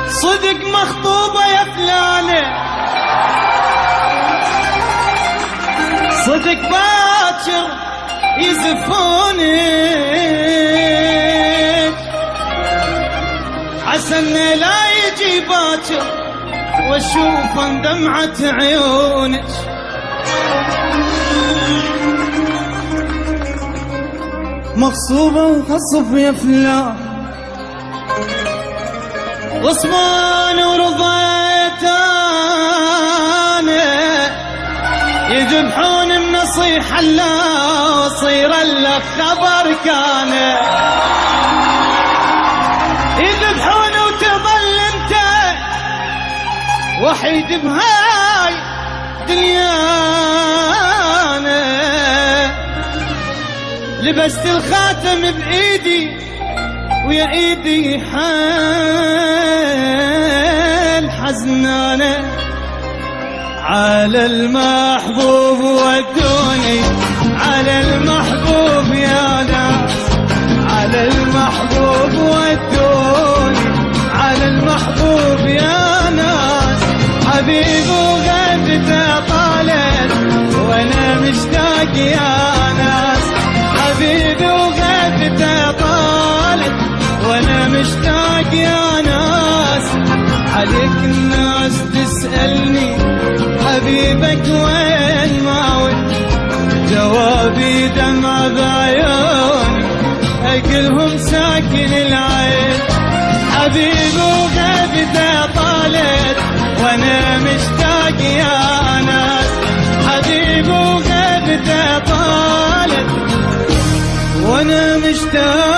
صدق مخطوبة يا فلانة، صدق باكر يزفونك، عسى لا يجي باكر واشوف دمعة عيونك. مغصوبة وخصف يا فلان، غصبان ورضيت انا يذبحون النصيحة لا وصير لك خبر كان، يذبحون وتظل انت وحيد بهاي دنيانا. لبست الخاتم بايدي ويا ايدي حال حزنانه، على المحبوب ودوني، على المحبوب يا ناس، على المحبوب ودوني، على المحبوب يا ناس. حبيب وغيبته طالت وانا مشتاق يا ناس، حبيب وغيبته طالت وانا مشتاق يا ناس. عليك الناس تسألني حبيبك وين ماوي، جوابي دمع بعيوني اقلهم ساكن العين. حبيب وغيبته طالت وانا مشتاق يا ناس، حبيب وغيبته طالت وانا مشتاق